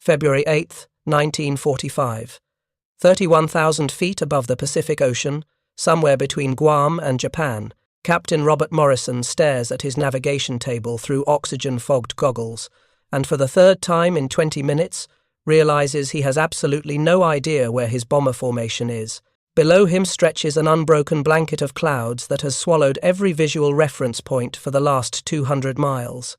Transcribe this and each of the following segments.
February 8, 1945. 31,000 feet above the Pacific Ocean, somewhere between Guam and Japan, Captain Robert Morrison stares at his navigation table through oxygen-fogged goggles, and for the third time in 20 minutes, realizes he has absolutely no idea where his bomber formation is. Below him stretches an unbroken blanket of clouds that has swallowed every visual reference point for the last 200 miles.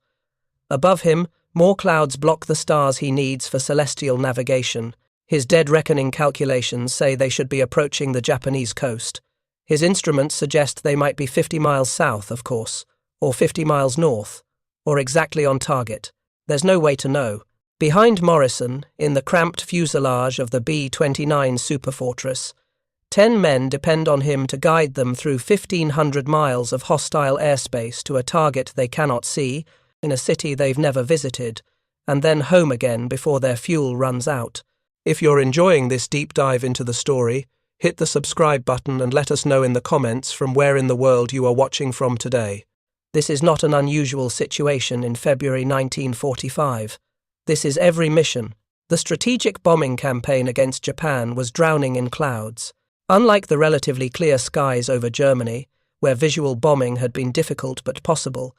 Above him, more clouds block the stars he needs for celestial navigation. His dead reckoning calculations say they should be approaching the Japanese coast. His instruments suggest they might be 50 miles south, of course, or 50 miles north, or exactly on target. There's no way to know. Behind Morrison, in the cramped fuselage of the B-29 Superfortress, 10 men depend on him to guide them through 1,500 miles of hostile airspace to a target they cannot see, in a city they've never visited, and then home again before their fuel runs out. If you're enjoying this deep dive into the story, hit the subscribe button and let us know in the comments from where in the world you are watching from today. This is not an unusual situation in February 1945. This is every mission. The strategic bombing campaign against Japan was drowning in clouds. Unlike the relatively clear skies over Germany, where visual bombing had been difficult but possible,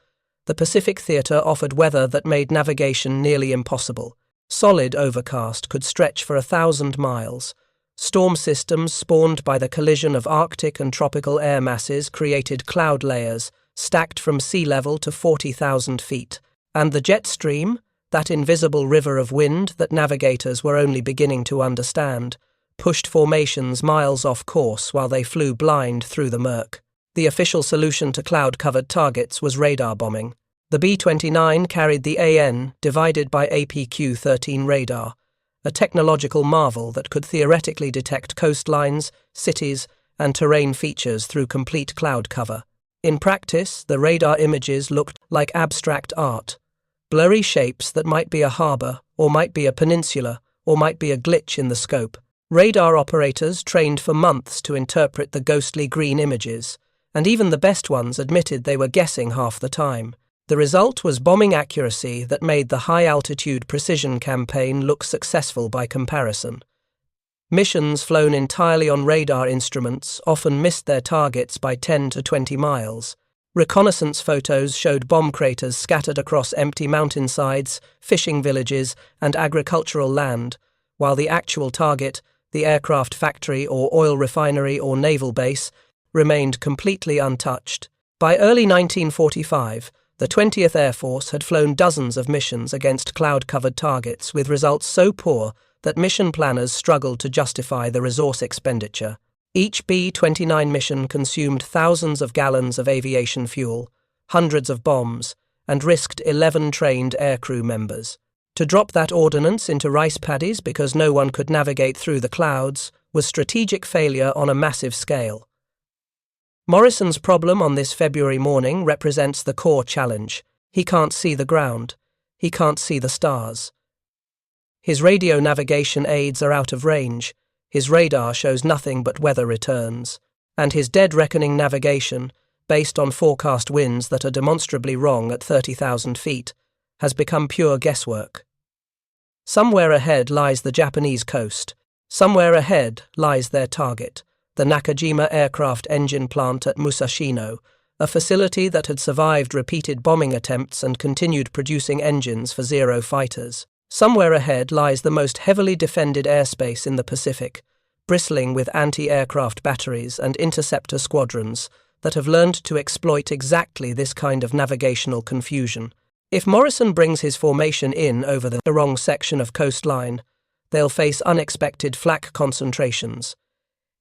the Pacific theater offered weather that made navigation nearly impossible. Solid overcast could stretch for 1,000 miles. Storm systems spawned by the collision of Arctic and tropical air masses created cloud layers stacked from sea level to 40,000 feet. And the jet stream, that invisible river of wind that navigators were only beginning to understand, pushed formations miles off course while they flew blind through the murk. The official solution to cloud-covered targets was radar bombing. The B-29 carried the AN divided by APQ-13 radar, a technological marvel that could theoretically detect coastlines, cities, and terrain features through complete cloud cover. In practice, the radar images looked like abstract art, blurry shapes that might be a harbor, or might be a peninsula, or might be a glitch in the scope. Radar operators trained for months to interpret the ghostly green images, and even the best ones admitted they were guessing half the time. The result was bombing accuracy that made the high-altitude precision campaign look successful by comparison. Missions flown entirely on radar instruments often missed their targets by 10 to 20 miles. Reconnaissance photos showed bomb craters scattered across empty mountainsides, fishing villages, and agricultural land, while the actual target, the aircraft factory or oil refinery or naval base, remained completely untouched. By early 1945, the 20th Air Force had flown dozens of missions against cloud-covered targets with results so poor that mission planners struggled to justify the resource expenditure. Each B-29 mission consumed thousands of gallons of aviation fuel, hundreds of bombs, and risked 11 trained aircrew members. To drop that ordnance into rice paddies because no one could navigate through the clouds was strategic failure on a massive scale. Morrison's problem on this February morning represents the core challenge. He can't see the ground. He can't see the stars. His radio navigation aids are out of range. His radar shows nothing but weather returns. And his dead reckoning navigation, based on forecast winds that are demonstrably wrong at 30,000 feet, has become pure guesswork. Somewhere ahead lies the Japanese coast. Somewhere ahead lies their target, the Nakajima aircraft engine plant at Musashino, a facility that had survived repeated bombing attempts and continued producing engines for Zero fighters. Somewhere ahead lies the most heavily defended airspace in the Pacific, bristling with anti-aircraft batteries and interceptor squadrons that have learned to exploit exactly this kind of navigational confusion. If Morrison brings his formation in over the wrong section of coastline, they'll face unexpected flak concentrations.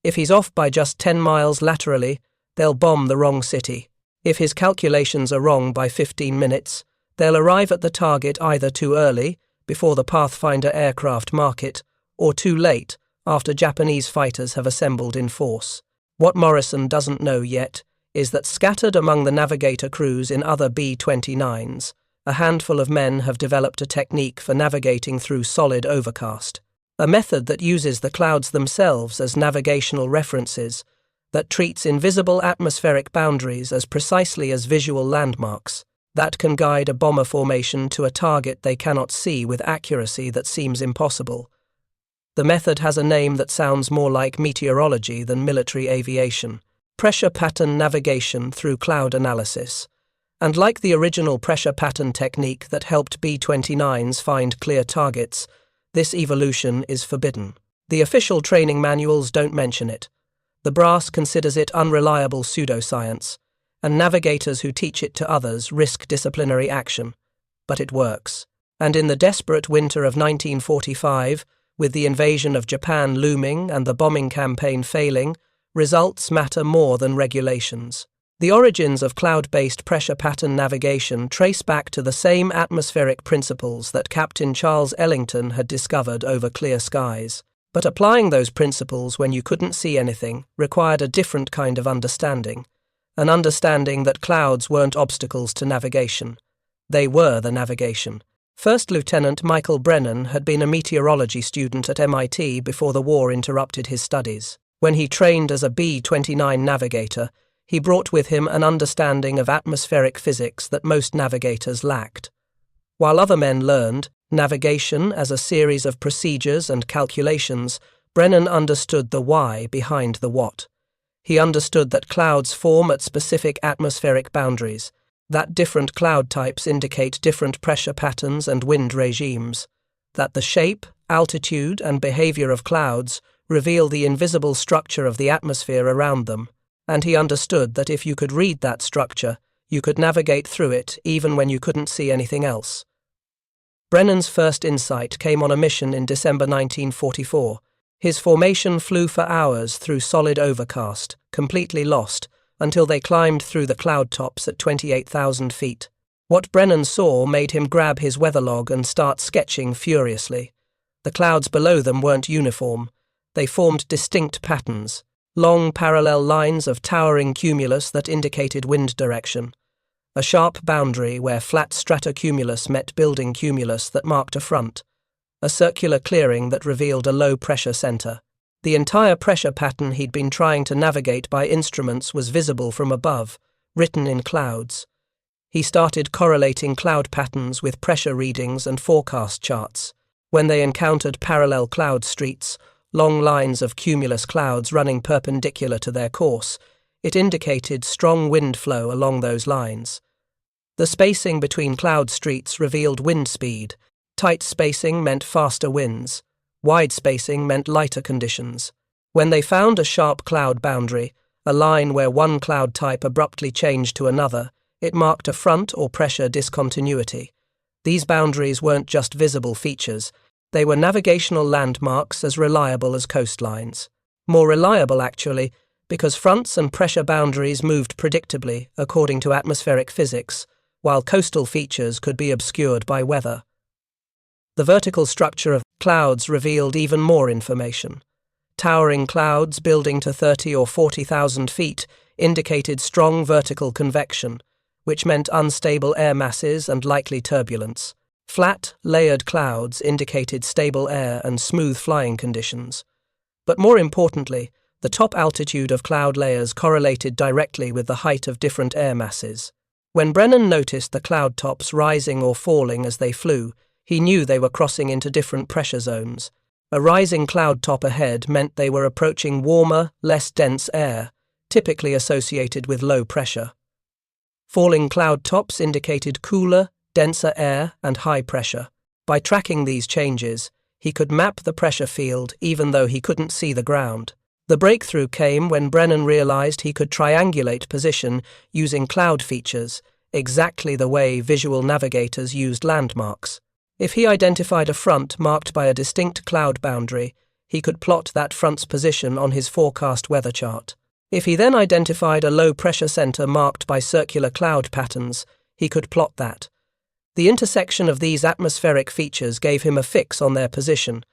If he's off by just 10 miles laterally, they'll bomb the wrong city. If his calculations are wrong by 15 minutes, they'll arrive at the target either too early, before the Pathfinder aircraft market, or too late, after Japanese fighters have assembled in force. What Morrison doesn't know yet is that scattered among the Navigator crews in other B-29s, a handful of men have developed a technique for navigating through solid overcast. A method that uses the clouds themselves as navigational references, that treats invisible atmospheric boundaries as precisely as visual landmarks. that can guide a bomber formation to a target they cannot see with accuracy that seems impossible. The method has a name that sounds more like meteorology than military aviation: pressure pattern navigation through cloud analysis. And like the original pressure pattern technique that helped B-29s find clear targets, this evolution is forbidden. The official training manuals don't mention it. The brass considers it unreliable pseudoscience, and navigators who teach it to others risk disciplinary action. But it works. And in the desperate winter of 1945, with the invasion of Japan looming and the bombing campaign failing, results matter more than regulations. The origins of cloud-based pressure pattern navigation trace back to the same atmospheric principles that Captain Charles Ellington had discovered over clear skies. But applying those principles when you couldn't see anything required a different kind of understanding, an understanding that clouds weren't obstacles to navigation. They were the navigation. First Lieutenant Michael Brennan had been a meteorology student at MIT before the war interrupted his studies. When he trained as a B-29 navigator, he brought with him an understanding of atmospheric physics that most navigators lacked. While other men learned navigation as a series of procedures and calculations, Brennan understood the why behind the what. He understood that clouds form at specific atmospheric boundaries, that different cloud types indicate different pressure patterns and wind regimes, that the shape, altitude, and behavior of clouds reveal the invisible structure of the atmosphere around them, and he understood that if you could read that structure, you could navigate through it even when you couldn't see anything else. Brennan's first insight came on a mission in December 1944. His formation flew for hours through solid overcast, completely lost, until they climbed through the cloud tops at 28,000 feet. What Brennan saw made him grab his weather log and start sketching furiously. The clouds below them weren't uniform. They formed distinct patterns, long parallel lines of towering cumulus that indicated wind direction, a sharp boundary where flat stratocumulus met building cumulus that marked a front, a circular clearing that revealed a low-pressure center. The entire pressure pattern he'd been trying to navigate by instruments was visible from above, written in clouds. He started correlating cloud patterns with pressure readings and forecast charts. When they encountered parallel cloud streets, long lines of cumulus clouds running perpendicular to their course, it indicated strong wind flow along those lines. The spacing between cloud streets revealed wind speed. Tight spacing meant faster winds. Wide spacing meant lighter conditions. When they found a sharp cloud boundary, a line where one cloud type abruptly changed to another, it marked a front or pressure discontinuity. These boundaries weren't just visible features. They were navigational landmarks as reliable as coastlines. More reliable, actually, because fronts and pressure boundaries moved predictably according to atmospheric physics, while coastal features could be obscured by weather. The vertical structure of clouds revealed even more information. Towering clouds building to 30 or 40,000 feet indicated strong vertical convection, which meant unstable air masses and likely turbulence. Flat, layered clouds indicated stable air and smooth flying conditions. But more importantly, the top altitude of cloud layers correlated directly with the height of different air masses. When Brennan noticed the cloud tops rising or falling as they flew, he knew they were crossing into different pressure zones. A rising cloud top ahead meant they were approaching warmer, less dense air, typically associated with low pressure. Falling cloud tops indicated cooler, denser air and high pressure. By tracking these changes, he could map the pressure field even though he couldn't see the ground. The breakthrough came when Brennan realized he could triangulate position using cloud features, exactly the way visual navigators used landmarks. If he identified a front marked by a distinct cloud boundary, he could plot that front's position on his forecast weather chart. If he then identified a low-pressure center marked by circular cloud patterns, he could plot that. The intersection of these atmospheric features gave him a fix on their position.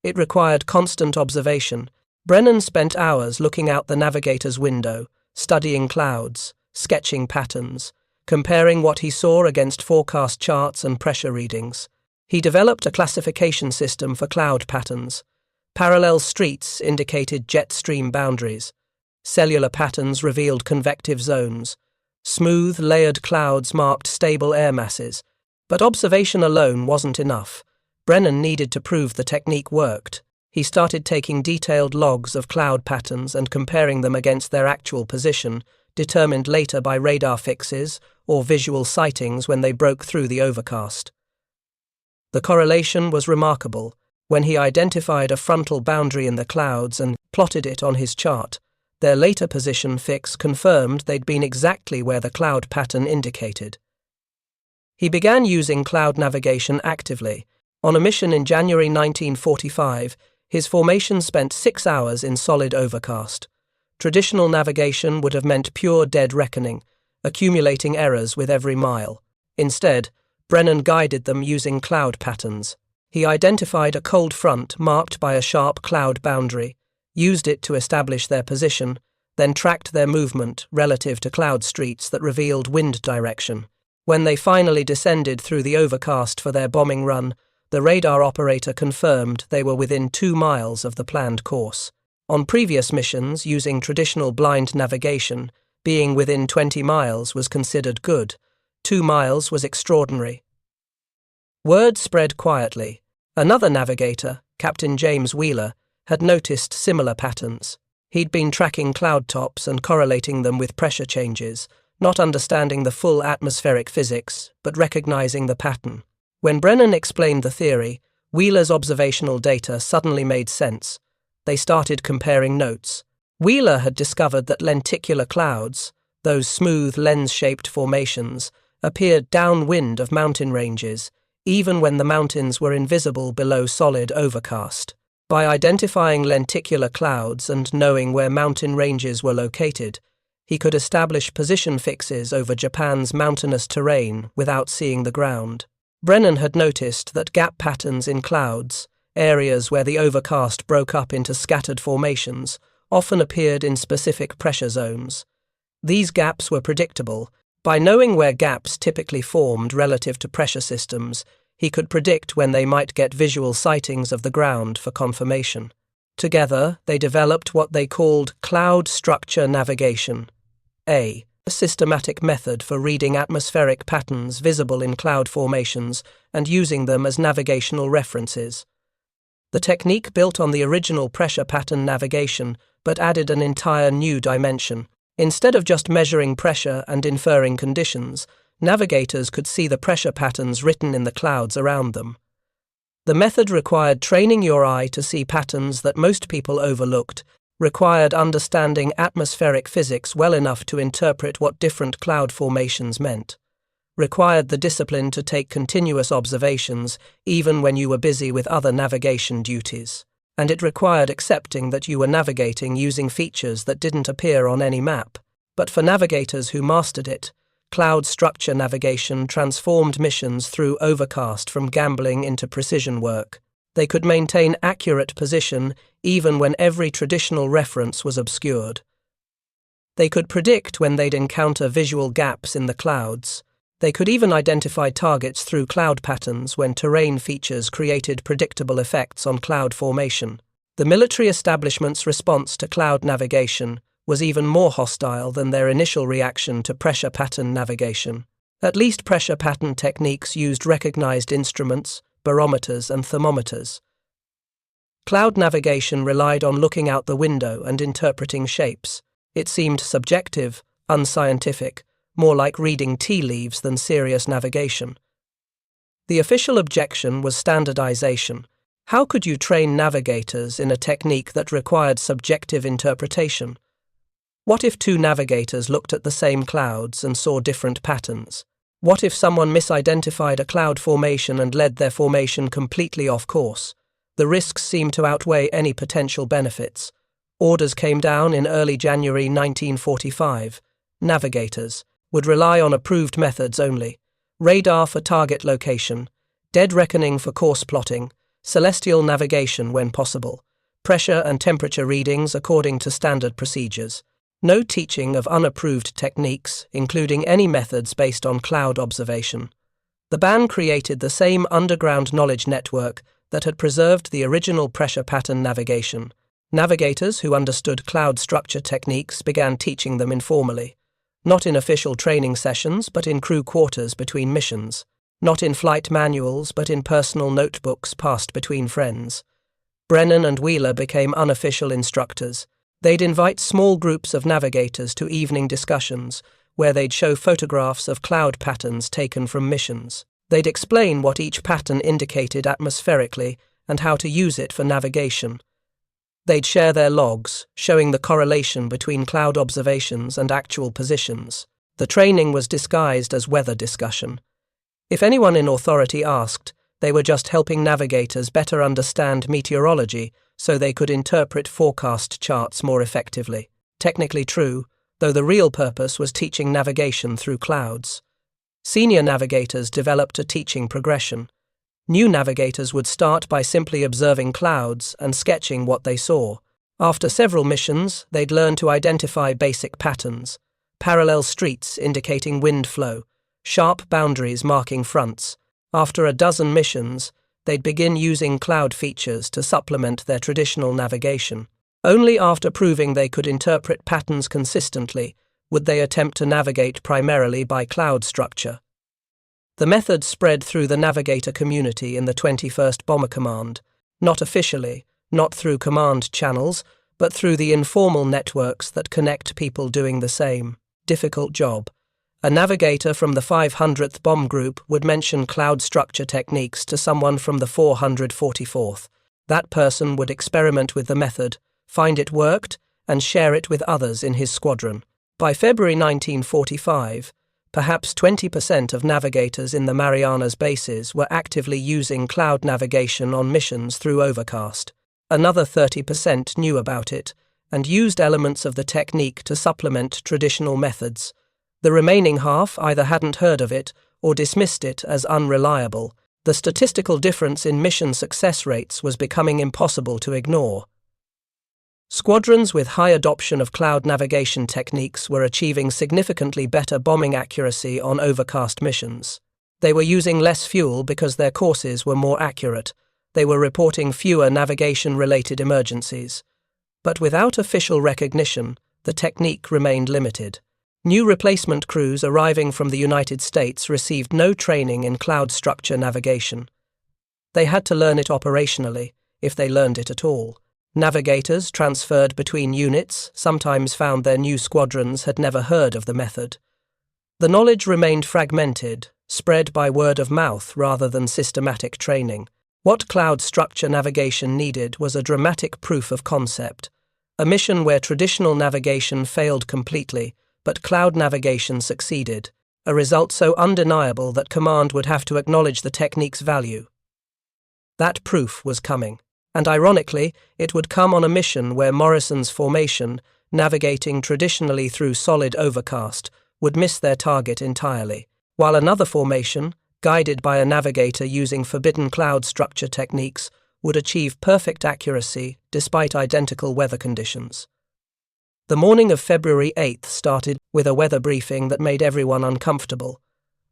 It required constant observation. Brennan spent hours looking out the navigator's window, studying clouds, sketching patterns, comparing what he saw against forecast charts and pressure readings. He developed a classification system for cloud patterns. Parallel streets indicated jet stream boundaries. Cellular patterns revealed convective zones. Smooth, layered clouds marked stable air masses. But observation alone wasn't enough. Brennan needed to prove the technique worked. He started taking detailed logs of cloud patterns and comparing them against their actual position, determined later by radar fixes or visual sightings when they broke through the overcast. The correlation was remarkable. When he identified a frontal boundary in the clouds and plotted it on his chart, their later position fix confirmed they'd been exactly where the cloud pattern indicated. He began using cloud navigation actively. On a mission in January 1945, his formation spent 6 hours in solid overcast. Traditional navigation would have meant pure dead reckoning, accumulating errors with every mile. Instead, Brennan guided them using cloud patterns. He identified a cold front marked by a sharp cloud boundary, used it to establish their position, then tracked their movement relative to cloud streets that revealed wind direction. When they finally descended through the overcast for their bombing run, the radar operator confirmed they were within 2 miles of the planned course. On previous missions using traditional blind navigation, being within 20 miles was considered good. 2 miles was extraordinary. Word spread quietly. Another navigator, Captain James Wheeler, had noticed similar patterns. He'd been tracking cloud tops and correlating them with pressure changes, not understanding the full atmospheric physics, but recognizing the pattern. When Brennan explained the theory, Wheeler's observational data suddenly made sense. They started comparing notes. Wheeler had discovered that lenticular clouds, those smooth lens-shaped formations, appeared downwind of mountain ranges, even when the mountains were invisible below solid overcast. By identifying lenticular clouds and knowing where mountain ranges were located, he could establish position fixes over Japan's mountainous terrain without seeing the ground. Brennan had noticed that gap patterns in clouds, areas where the overcast broke up into scattered formations, often appeared in specific pressure zones. These gaps were predictable. By knowing where gaps typically formed relative to pressure systems, he could predict when they might get visual sightings of the ground for confirmation. Together, they developed what they called cloud structure navigation, a systematic method for reading atmospheric patterns visible in cloud formations and using them as navigational references. The technique built on the original pressure pattern navigation, but added an entire new dimension. Instead of just measuring pressure and inferring conditions, navigators could see the pressure patterns written in the clouds around them. The method required training your eye to see patterns that most people overlooked, required understanding atmospheric physics well enough to interpret what different cloud formations meant, required the discipline to take continuous observations even when you were busy with other navigation duties, and it required accepting that you were navigating using features that didn't appear on any map. But for navigators who mastered it, cloud structure navigation transformed missions through overcast from gambling into precision work. They could maintain accurate position even when every traditional reference was obscured. They could predict when they'd encounter visual gaps in the clouds. They could even identify targets through cloud patterns when terrain features created predictable effects on cloud formation. The military establishment's response to cloud navigation was even more hostile than their initial reaction to pressure pattern navigation. At least pressure pattern techniques used recognized instruments, barometers and thermometers. Cloud navigation relied on looking out the window and interpreting shapes. It seemed subjective, unscientific, more like reading tea leaves than serious navigation. The official objection was standardization. How could you train navigators in a technique that required subjective interpretation? What if 2 navigators looked at the same clouds and saw different patterns? What if someone misidentified a cloud formation and led their formation completely off course? The risks seemed to outweigh any potential benefits. Orders came down in early January 1945. Navigators would rely on approved methods only: radar for target location, dead reckoning for course plotting, celestial navigation when possible, pressure and temperature readings according to standard procedures. No teaching of unapproved techniques, including any methods based on cloud observation. The ban created the same underground knowledge network that had preserved the original pressure pattern navigation. Navigators who understood cloud structure techniques began teaching them informally. Not in official training sessions, but in crew quarters between missions. Not in flight manuals, but in personal notebooks passed between friends. Brennan and Wheeler became unofficial instructors. They'd invite small groups of navigators to evening discussions, where they'd show photographs of cloud patterns taken from missions. They'd explain what each pattern indicated atmospherically and how to use it for navigation. They'd share their logs, showing the correlation between cloud observations and actual positions. The training was disguised as weather discussion. If anyone in authority asked, they were just helping navigators better understand meteorology so they could interpret forecast charts more effectively. Technically true, though the real purpose was teaching navigation through clouds. Senior navigators developed a teaching progression. New navigators would start by simply observing clouds and sketching what they saw. After several missions, they'd learn to identify basic patterns: parallel streets indicating wind flow, sharp boundaries marking fronts. After a dozen missions, they'd begin using cloud features to supplement their traditional navigation. Only after proving they could interpret patterns consistently would they attempt to navigate primarily by cloud structure. The method spread through the navigator community in the 21st Bomber Command, not officially, not through command channels, but through the informal networks that connect people doing the same difficult job. A navigator from the 500th Bomb Group would mention cloud structure techniques to someone from the 444th. That person would experiment with the method, find it worked, and share it with others in his squadron. By February 1945, perhaps 20% of navigators in the Marianas bases were actively using cloud navigation on missions through Overcast. Another 30% knew about it and used elements of the technique to supplement traditional methods. The remaining half either hadn't heard of it or dismissed it as unreliable. The statistical difference in mission success rates was becoming impossible to ignore. Squadrons with high adoption of cloud navigation techniques were achieving significantly better bombing accuracy on Overcast missions. They were using less fuel because their courses were more accurate. They were reporting fewer navigation-related emergencies. But without official recognition, the technique remained limited. New replacement crews arriving from the United States received no training in cloud structure navigation. They had to learn it operationally, if they learned it at all. Navigators transferred between units sometimes found their new squadrons had never heard of the method. The knowledge remained fragmented, spread by word of mouth rather than systematic training. What cloud structure navigation needed was a dramatic proof of concept, a mission where traditional navigation failed completely, but cloud navigation succeeded, a result so undeniable that command would have to acknowledge the technique's value. That proof was coming. And ironically, it would come on a mission where Morrison's formation, navigating traditionally through solid Overcast, would miss their target entirely, while another formation, guided by a navigator using forbidden cloud structure techniques, would achieve perfect accuracy despite identical weather conditions. The morning of February 8th started with a weather briefing that made everyone uncomfortable.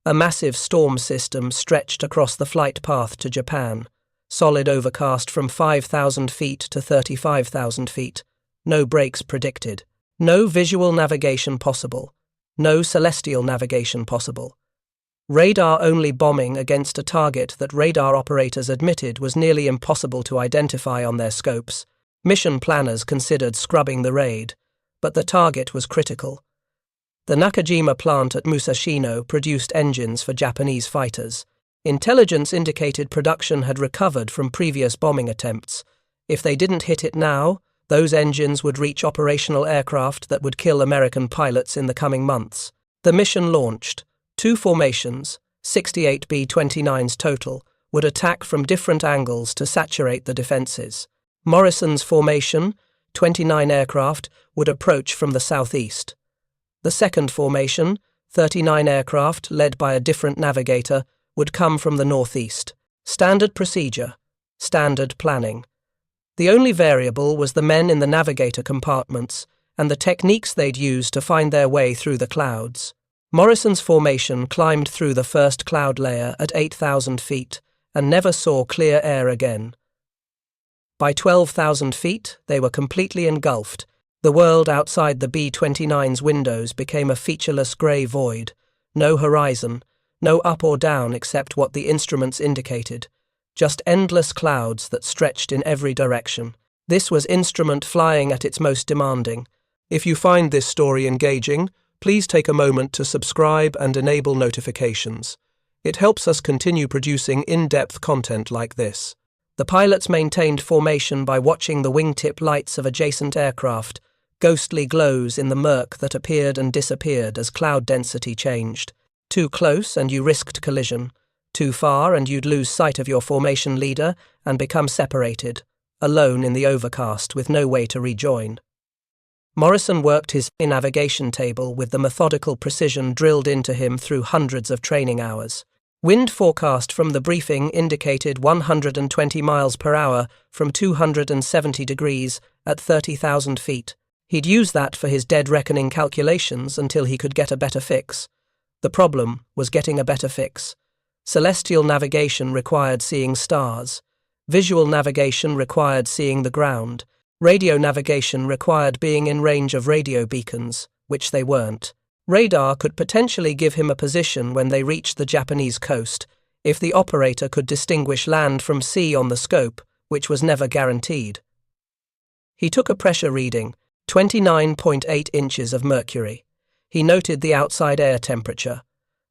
A massive storm system stretched across the flight path to Japan. Solid Overcast from 5,000 feet to 35,000 feet. No breaks predicted. No visual navigation possible. No celestial navigation possible. Radar-only bombing against a target that radar operators admitted was nearly impossible to identify on their scopes. Mission planners considered scrubbing the raid, but the target was critical. The Nakajima plant at Musashino produced engines for Japanese fighters. Intelligence indicated production had recovered from previous bombing attempts. If they didn't hit it now, those engines would reach operational aircraft that would kill American pilots in the coming months. The mission launched. 2 formations, 68 B-29s total, would attack from different angles to saturate the defenses. Morrison's formation, 29 aircraft, would approach from the southeast. The second formation, 39 aircraft led by a different navigator, would come from the northeast. Standard procedure, standard planning. The only variable was the men in the navigator compartments and the techniques they'd use to find their way through the clouds. Morrison's formation climbed through the first cloud layer at 8,000 feet and never saw clear air again. By 12,000 feet, they were completely engulfed, The world outside the B-29's windows became a featureless grey void. No horizon, no up or down except what the instruments indicated. Just endless clouds that stretched in every direction. This was instrument flying at its most demanding. If you find this story engaging, please take a moment to subscribe and enable notifications. It helps us continue producing in-depth content like this. The pilots maintained formation by watching the wingtip lights of adjacent aircraft, ghostly glows in the murk that appeared and disappeared as cloud density changed. Too close and you risked collision. Too far and you'd lose sight of your formation leader and become separated, alone in the overcast with no way to rejoin. Morrison worked his navigation table with the methodical precision drilled into him through hundreds of training hours. Wind forecast from the briefing indicated 120 miles per hour from 270 degrees at 30,000 feet. He'd use that for his dead reckoning calculations until he could get a better fix. The problem was getting a better fix. Celestial navigation required seeing stars. Visual navigation required seeing the ground. Radio navigation required being in range of radio beacons, which they weren't. Radar could potentially give him a position when they reached the Japanese coast, if the operator could distinguish land from sea on the scope, which was never guaranteed. He took a pressure reading, 29.8 inches of mercury. He noted the outside air temperature,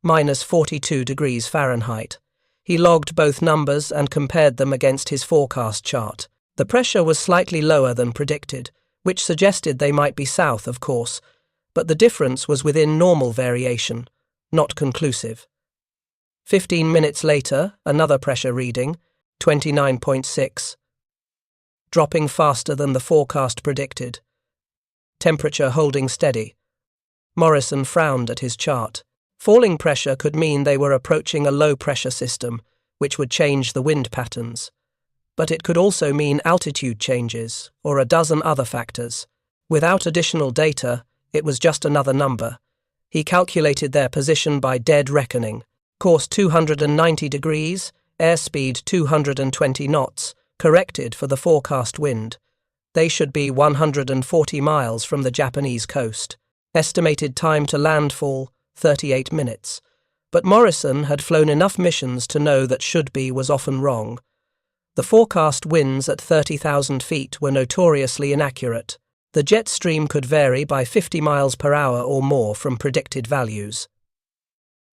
-42 degrees Fahrenheit. He logged both numbers and compared them against his forecast chart. The pressure was slightly lower than predicted, which suggested they might be south, of course, but the difference was within normal variation, not conclusive. 15 minutes later, another pressure reading, 29.6, dropping faster than the forecast predicted. Temperature holding steady. Morrison frowned at his chart. Falling pressure could mean they were approaching a low-pressure system, which would change the wind patterns. But it could also mean altitude changes, or a dozen other factors. Without additional data, it was just another number. He calculated their position by dead reckoning. Course 290 degrees, airspeed 220 knots, corrected for the forecast wind. They should be 140 miles from the Japanese coast. Estimated time to landfall, 38 minutes. But Morrison had flown enough missions to know that should be was often wrong. The forecast winds at 30,000 feet were notoriously inaccurate. The jet stream could vary by 50 miles per hour or more from predicted values.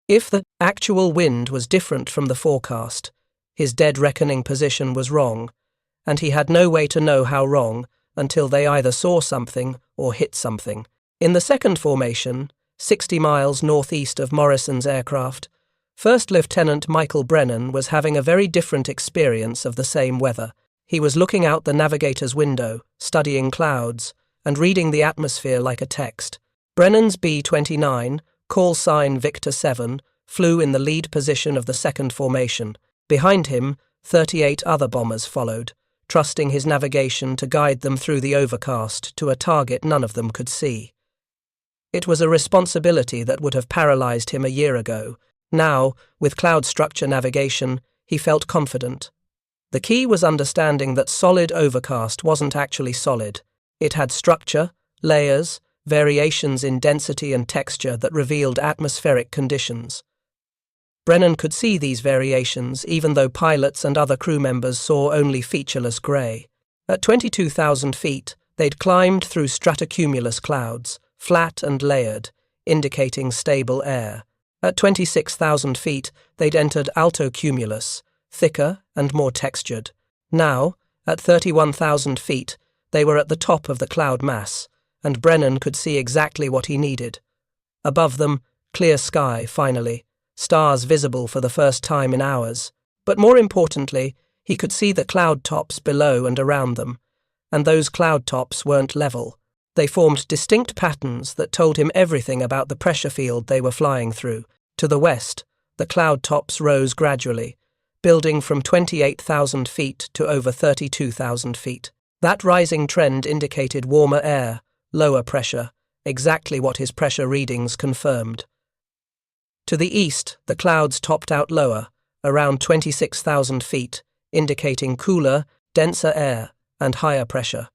If the actual wind was different from the forecast, his dead reckoning position was wrong, and he had no way to know how wrong until they either saw something or hit something. In the second formation, 60 miles northeast of Morrison's aircraft, First Lieutenant Michael Brennan was having a very different experience of the same weather. He was looking out the navigator's window, studying clouds, and reading the atmosphere like a text. Brennan's B-29, call sign Victor 7, flew in the lead position of the second formation. Behind him, 38 other bombers followed, trusting his navigation to guide them through the overcast to a target none of them could see. It was a responsibility that would have paralyzed him a year ago. Now, with cloud structure navigation, he felt confident. The key was understanding that solid overcast wasn't actually solid. It had structure, layers, variations in density and texture that revealed atmospheric conditions. Brennan could see these variations even though pilots and other crew members saw only featureless grey. At 22,000 feet, they'd climbed through stratocumulus clouds, flat and layered, indicating stable air. At 26,000 feet, they'd entered altocumulus, thicker and more textured. Now, at 31,000 feet, they were at the top of the cloud mass, and Brennan could see exactly what he needed. Above them, clear sky, finally, stars visible for the first time in hours. But more importantly, he could see the cloud tops below and around them, and those cloud tops weren't level. They formed distinct patterns that told him everything about the pressure field they were flying through. To the west, the cloud tops rose gradually, building from 28,000 feet to over 32,000 feet. That rising trend indicated warmer air, lower pressure, exactly what his pressure readings confirmed. To the east, the clouds topped out lower, around 26,000 feet, indicating cooler, denser air and higher pressure.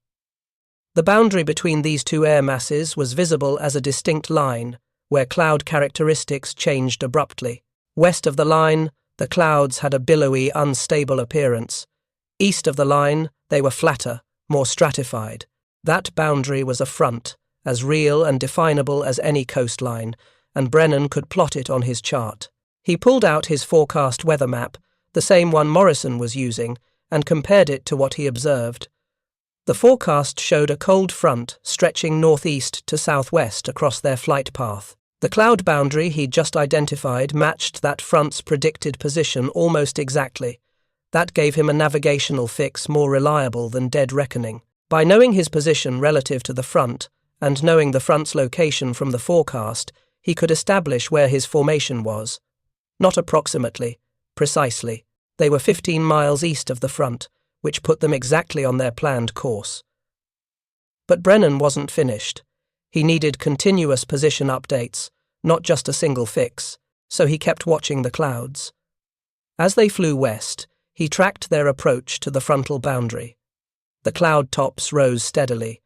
The boundary between these two air masses was visible as a distinct line, where cloud characteristics changed abruptly. West of the line, the clouds had a billowy, unstable appearance. East of the line, they were flatter, more stratified. That boundary was a front, as real and definable as any coastline, and Brennan could plot it on his chart. He pulled out his forecast weather map, the same one Morrison was using, and compared it to what he observed. The forecast showed a cold front stretching northeast to southwest across their flight path. The cloud boundary he'd just identified matched that front's predicted position almost exactly. That gave him a navigational fix more reliable than dead reckoning. By knowing his position relative to the front, and knowing the front's location from the forecast, he could establish where his formation was. Not approximately, precisely. They were 15 miles east of the front, which put them exactly on their planned course. But Brennan wasn't finished. He needed continuous position updates, not just a single fix, so he kept watching the clouds. As they flew west, he tracked their approach to the frontal boundary. The cloud tops rose steadily.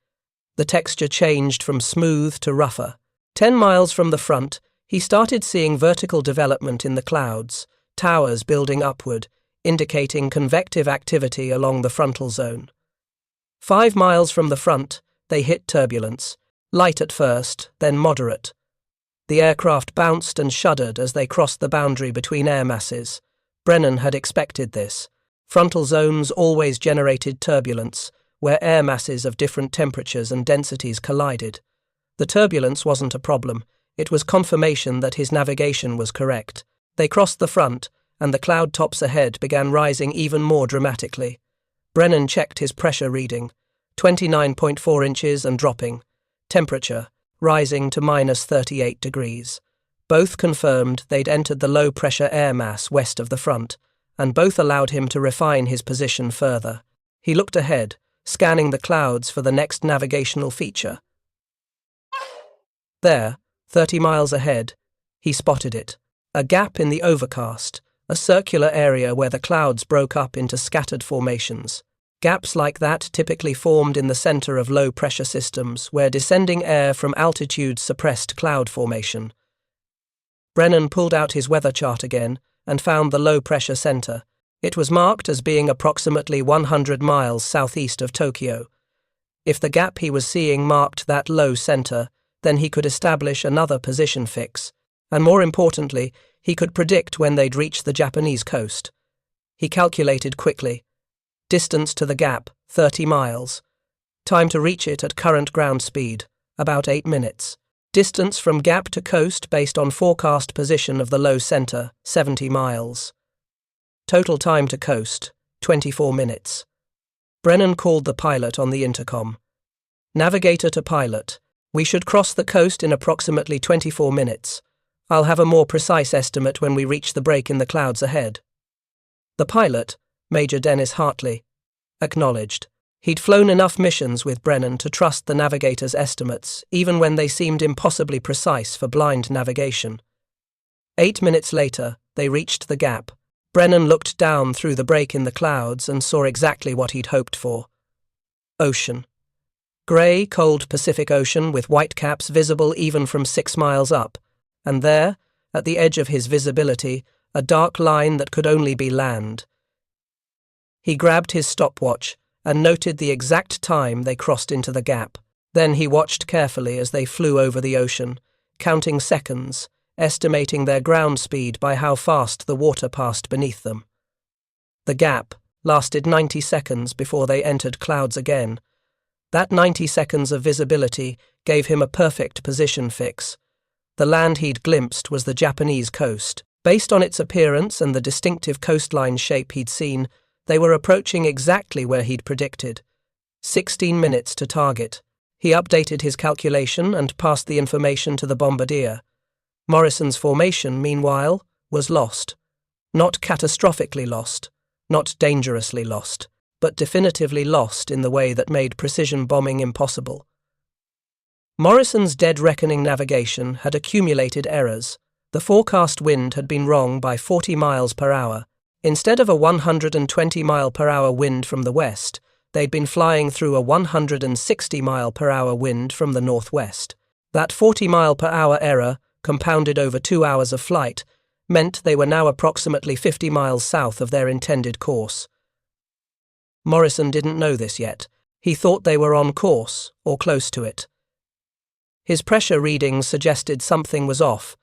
The texture changed from smooth to rougher. 10 miles from the front, he started seeing vertical development in the clouds, towers building upward, indicating convective activity along the frontal zone. 5 miles from the front, they hit turbulence, light at first, then moderate. The aircraft bounced and shuddered as they crossed the boundary between air masses. Brennan had expected this. Frontal zones always generated turbulence, where air masses of different temperatures and densities collided. The turbulence wasn't a problem. It was confirmation that his navigation was correct. They crossed the front, and the cloud tops ahead began rising even more dramatically. Brennan checked his pressure reading, 29.4 inches and dropping. Temperature, rising to minus 38 degrees. Both confirmed they'd entered the low-pressure air mass west of the front, and both allowed him to refine his position further. He looked ahead, scanning the clouds for the next navigational feature. There, 30 miles ahead, he spotted it. A gap in the Overcast, a circular area where the clouds broke up into scattered formations. Gaps like that typically formed in the center of low-pressure systems where descending air from altitude suppressed cloud formation. Brennan pulled out his weather chart again and found the low-pressure center. It was marked as being approximately 100 miles southeast of Tokyo. If the gap he was seeing marked that low center, then he could establish another position fix, and more importantly, he could predict when they'd reach the Japanese coast. He calculated quickly. Distance to the gap, 30 miles. Time to reach it at current ground speed, about 8 minutes. Distance from gap to coast based on forecast position of the low center, 70 miles. Total time to coast, 24 minutes. Brennan called the pilot on the intercom. Navigator to pilot. We should cross the coast in approximately 24 minutes. I'll have a more precise estimate when we reach the break in the clouds ahead. The pilot, Major Dennis Hartley, acknowledged. He'd flown enough missions with Brennan to trust the navigator's estimates, even when they seemed impossibly precise for blind navigation. 8 minutes later, they reached the gap. Brennan looked down through the break in the clouds and saw exactly what he'd hoped for. Ocean. Grey, cold Pacific Ocean with whitecaps visible even from 6 miles up, and there, at the edge of his visibility, a dark line that could only be land. He grabbed his stopwatch and noted the exact time they crossed into the gap. Then he watched carefully as they flew over the ocean, counting seconds, estimating their ground speed by how fast the water passed beneath them. The gap lasted 90 seconds before they entered clouds again. That 90 seconds of visibility gave him a perfect position fix. The land he'd glimpsed was the Japanese coast. Based on its appearance and the distinctive coastline shape he'd seen, they were approaching exactly where he'd predicted. 16 minutes to target. He updated his calculation and passed the information to the bombardier. Morrison's formation, meanwhile, was lost. Not catastrophically lost, not dangerously lost, but definitively lost in the way that made precision bombing impossible. Morrison's dead reckoning navigation had accumulated errors. The forecast wind had been wrong by 40 miles per hour. Instead of a 120 mile per hour wind from the west, They'd been flying through a 160-mile-per-hour wind from the northwest. That 40-mile-per-hour error, compounded over 2 hours of flight, meant they were now approximately 50 miles south of their intended course. Morrison didn't know this yet. He thought they were on course, or close to it. His pressure readings suggested something was off,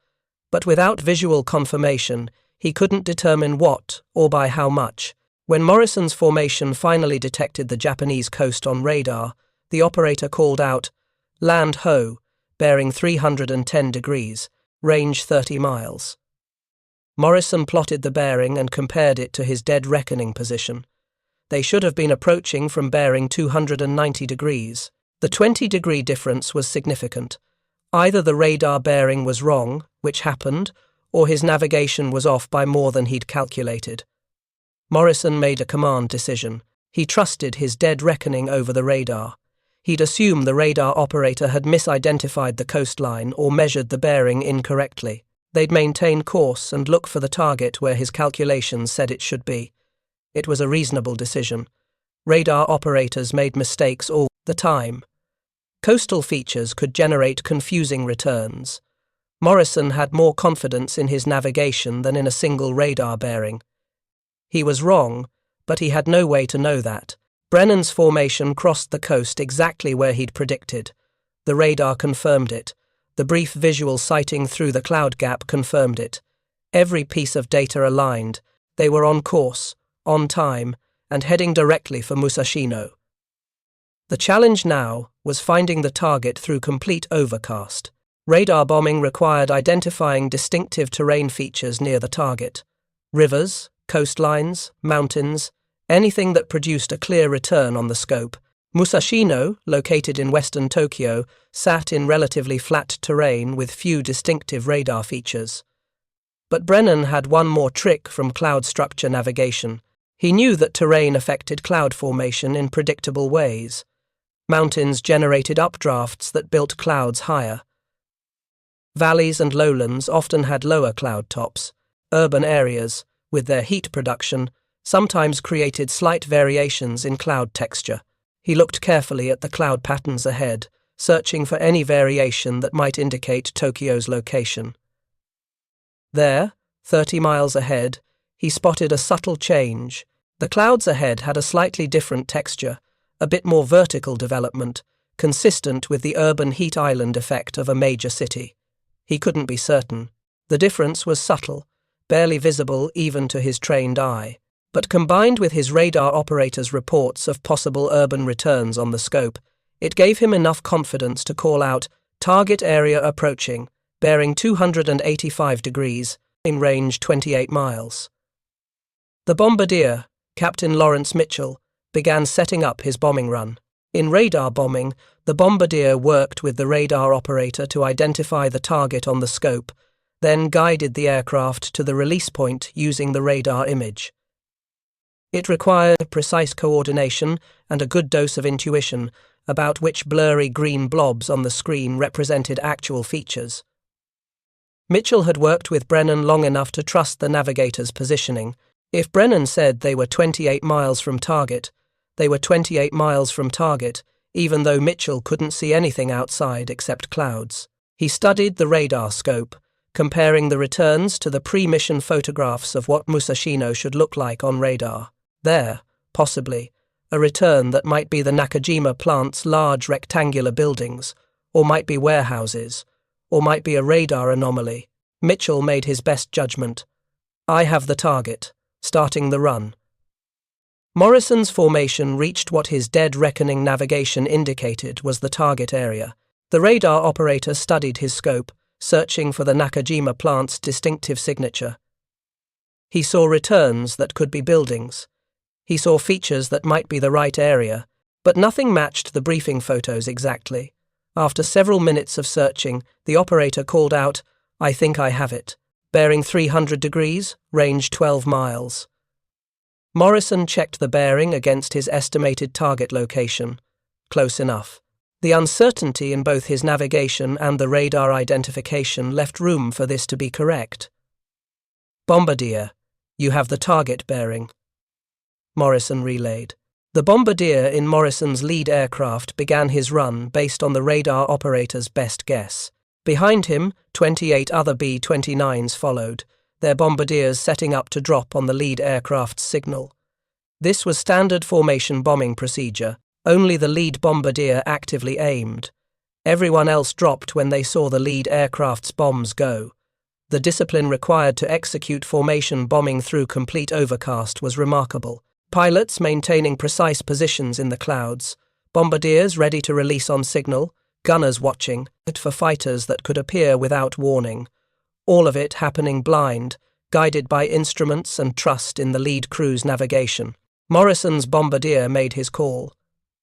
but without visual confirmation, he couldn't determine what or by how much. When Morrison's formation finally detected the Japanese coast on radar, the operator called out, "Land ho, bearing 310 degrees, range 30 miles. Morrison plotted the bearing and compared it to his dead reckoning position. They should have been approaching from bearing 290 degrees. The 20-degree difference was significant. Either the radar bearing was wrong, which happened, or his navigation was off by more than he'd calculated. Morrison made a command decision. He trusted his dead reckoning over the radar. He'd assume the radar operator had misidentified the coastline or measured the bearing incorrectly. They'd maintain course and look for the target where his calculations said it should be. It was a reasonable decision. Radar operators made mistakes all the time. Coastal features could generate confusing returns. Morrison had more confidence in his navigation than in a single radar bearing. He was wrong, but he had no way to know that. Brennan's formation crossed the coast exactly where he'd predicted. The radar confirmed it. The brief visual sighting through the cloud gap confirmed it. Every piece of data aligned. They were on course, on time, and heading directly for Musashino. The challenge now was finding the target through complete overcast. Radar bombing required identifying distinctive terrain features near the target. Rivers, coastlines, mountains, anything that produced a clear return on the scope. Musashino, located in western Tokyo, sat in relatively flat terrain with few distinctive radar features. But Brennan had one more trick from cloud structure navigation. He knew that terrain affected cloud formation in predictable ways. Mountains generated updrafts that built clouds higher. Valleys and lowlands often had lower cloud tops. Urban areas, with their heat production, sometimes created slight variations in cloud texture. He looked carefully at the cloud patterns ahead, searching for any variation that might indicate Tokyo's location. There, 30 miles ahead, he spotted a subtle change. The clouds ahead had a slightly different texture, a bit more vertical development, consistent with the urban heat island effect of a major city. He couldn't be certain. The difference was subtle, barely visible even to his trained eye. But combined with his radar operator's reports of possible urban returns on the scope, it gave him enough confidence to call out, "Target area approaching, bearing 285 degrees, in range 28 miles. The bombardier, Captain Lawrence Mitchell, began setting up his bombing run. In radar bombing, the bombardier worked with the radar operator to identify the target on the scope, then guided the aircraft to the release point using the radar image. It required precise coordination and a good dose of intuition about which blurry green blobs on the screen represented actual features. Mitchell had worked with Brennan long enough to trust the navigator's positioning. If Brennan said they were 28 miles from target, they were 28 miles from target, even though Mitchell couldn't see anything outside except clouds. He studied the radar scope, comparing the returns to the pre-mission photographs of what Musashino should look like on radar. There, possibly, a return that might be the Nakajima plant's large rectangular buildings, or might be warehouses, or might be a radar anomaly. Mitchell made his best judgment. "I have the target," starting the run. Morrison's formation reached what his dead reckoning navigation indicated was the target area. The radar operator studied his scope, searching for the Nakajima plant's distinctive signature. He saw returns that could be buildings. He saw features that might be the right area, but nothing matched the briefing photos exactly. After several minutes of searching, the operator called out, "I think I have it. Bearing 300 degrees, range 12 miles. Morrison checked the bearing against his estimated target location. Close enough. The uncertainty in both his navigation and the radar identification left room for this to be correct. "Bombardier, you have the target bearing," Morrison relayed. The bombardier in Morrison's lead aircraft began his run based on the radar operator's best guess. Behind him, 28 other B-29s followed, their bombardiers setting up to drop on the lead aircraft's signal. This was standard formation bombing procedure. Only the lead bombardier actively aimed. Everyone else dropped when they saw the lead aircraft's bombs go. The discipline required to execute formation bombing through complete overcast was remarkable. Pilots maintaining precise positions in the clouds, bombardiers ready to release on signal, gunners watching for fighters that could appear without warning. All of it happening blind, guided by instruments and trust in the lead crew's navigation. Morrison's bombardier made his call.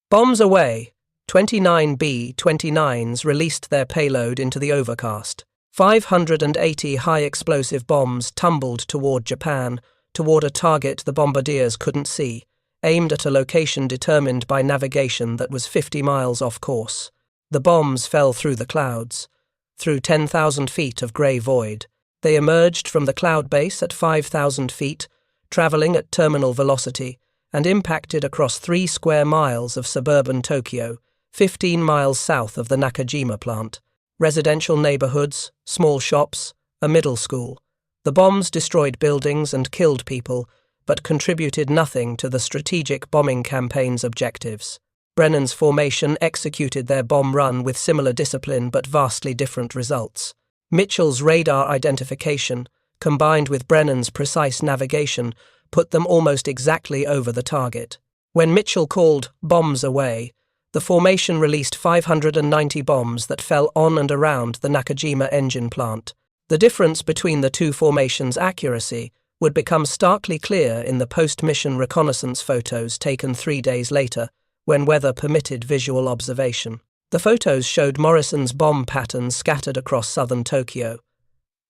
Bombs away! 29 B-29s released their payload into the overcast. 580 high-explosive bombs tumbled toward Japan, toward a target the bombardiers couldn't see, aimed at a location determined by navigation that was 50 miles off course. The bombs fell through the clouds, through 10,000 feet of grey void. They emerged from the cloud base at 5,000 feet, traveling at terminal velocity, and impacted across 3 square miles of suburban Tokyo, 15 miles south of the Nakajima plant. Residential neighborhoods, small shops, a middle school. The bombs destroyed buildings and killed people, but contributed nothing to the strategic bombing campaign's objectives. Brennan's formation executed their bomb run with similar discipline but vastly different results. Mitchell's radar identification, combined with Brennan's precise navigation, put them almost exactly over the target. When Mitchell called bombs away, the formation released 590 bombs that fell on and around the Nakajima engine plant. The difference between the two formations' accuracy would become starkly clear in the post-mission reconnaissance photos taken 3 days later, when weather permitted visual observation. The photos showed Morrison's bomb patterns scattered across southern Tokyo.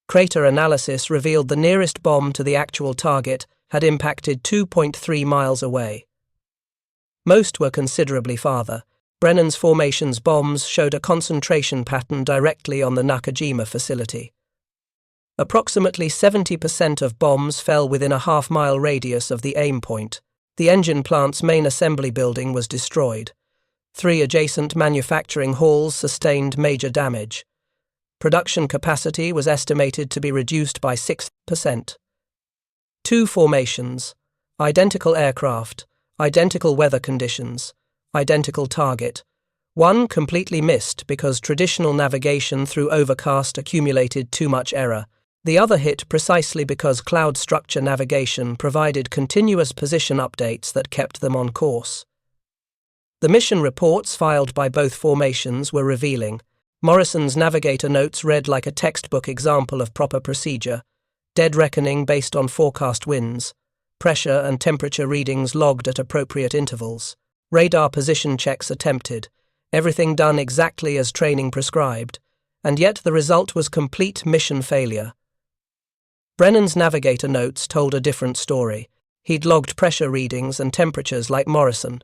Crater analysis revealed the nearest bomb to the actual target had impacted 2.3 miles away. Most were considerably farther. Brennan's formation's bombs showed a concentration pattern directly on the Nakajima facility. Approximately 70% of bombs fell within a half-mile radius of the aim point. The engine plant's main assembly building was destroyed. 3 adjacent manufacturing halls sustained major damage. Production capacity was estimated to be reduced by 6%. 2 formations, identical aircraft, identical weather conditions, identical target. One completely missed because traditional navigation through overcast accumulated too much error. The other hit precisely because cloud structure navigation provided continuous position updates that kept them on course. The mission reports filed by both formations were revealing. Morrison's Navigator notes read like a textbook example of proper procedure. Dead reckoning based on forecast winds. Pressure and temperature readings logged at appropriate intervals. Radar position checks attempted. Everything done exactly as training prescribed. And yet the result was complete mission failure. Brennan's Navigator notes told a different story. He'd logged pressure readings and temperatures like Morrison,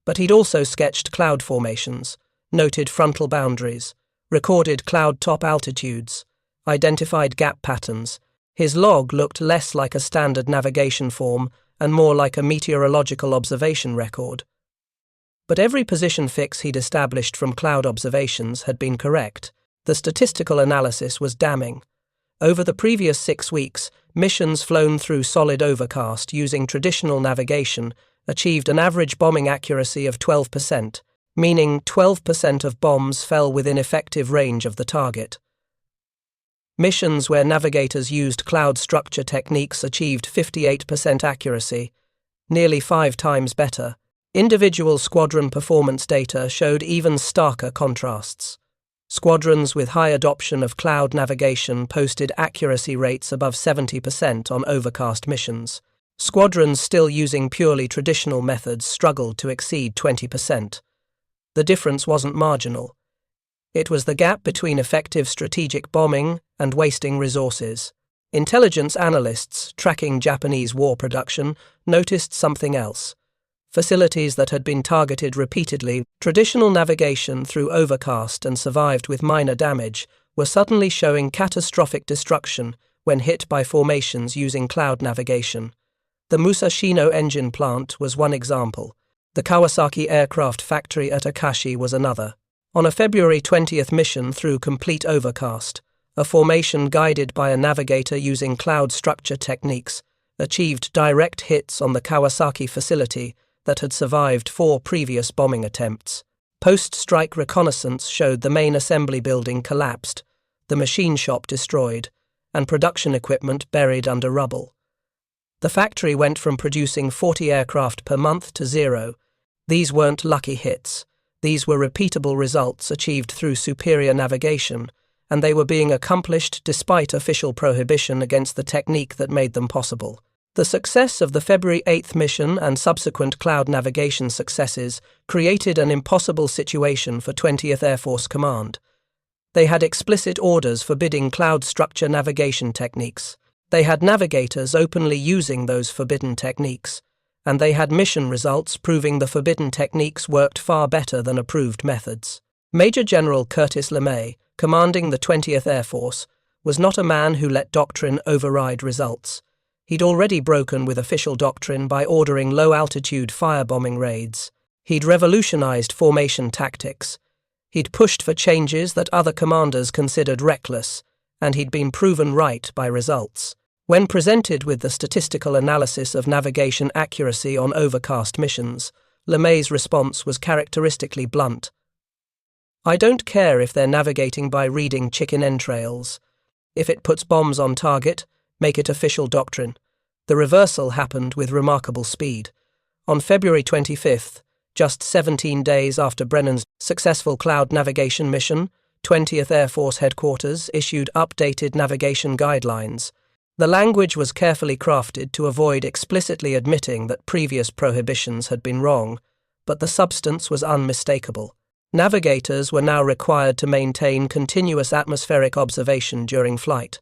but he'd also sketched cloud formations, noted frontal boundaries, recorded cloud top altitudes, identified gap patterns. His log looked less like a standard navigation form and more like a meteorological observation record. But every position fix he'd established from cloud observations had been correct. The statistical analysis was damning. Over the previous 6 weeks, missions flown through solid overcast using traditional navigation achieved an average bombing accuracy of 12%, meaning 12% of bombs fell within effective range of the target. Missions where navigators used cloud structure techniques achieved 58% accuracy, nearly 5 times better. Individual squadron performance data showed even starker contrasts. Squadrons with high adoption of cloud navigation posted accuracy rates above 70% on overcast missions. Squadrons still using purely traditional methods struggled to exceed 20%. The difference wasn't marginal. It was the gap between effective strategic bombing and wasting resources. Intelligence analysts tracking Japanese war production noticed something else. Facilities that had been targeted repeatedly, traditional navigation through overcast and survived with minor damage, were suddenly showing catastrophic destruction when hit by formations using cloud navigation. The Musashino engine plant was one example. The Kawasaki Aircraft Factory at Akashi was another. On a February 20th mission through complete Overcast, a formation guided by a navigator using cloud structure techniques achieved direct hits on the Kawasaki facility that had survived 4 previous bombing attempts. Post-strike reconnaissance showed the main assembly building collapsed, the machine shop destroyed, and production equipment buried under rubble. The factory went from producing 40 aircraft per month to 0. These weren't lucky hits. These were repeatable results achieved through superior navigation, and they were being accomplished despite official prohibition against the technique that made them possible. The success of the February 8th mission and subsequent cloud navigation successes created an impossible situation for 20th Air Force Command. They had explicit orders forbidding cloud structure navigation techniques. They had navigators openly using those forbidden techniques, and they had mission results proving the forbidden techniques worked far better than approved methods. Major General Curtis LeMay, commanding the 20th Air Force, was not a man who let doctrine override results. He'd already broken with official doctrine by ordering low-altitude firebombing raids. He'd revolutionized formation tactics. He'd pushed for changes that other commanders considered reckless, and he'd been proven right by results. When presented with the statistical analysis of navigation accuracy on Overcast missions, LeMay's response was characteristically blunt. "I don't care if they're navigating by reading chicken entrails. If it puts bombs on target, make it official doctrine." The reversal happened with remarkable speed. On February 25th, just 17 days after Brennan's successful cloud navigation mission, 20th Air Force Headquarters issued updated navigation guidelines. The language was carefully crafted to avoid explicitly admitting that previous prohibitions had been wrong, but the substance was unmistakable. Navigators were now required to maintain continuous atmospheric observation during flight.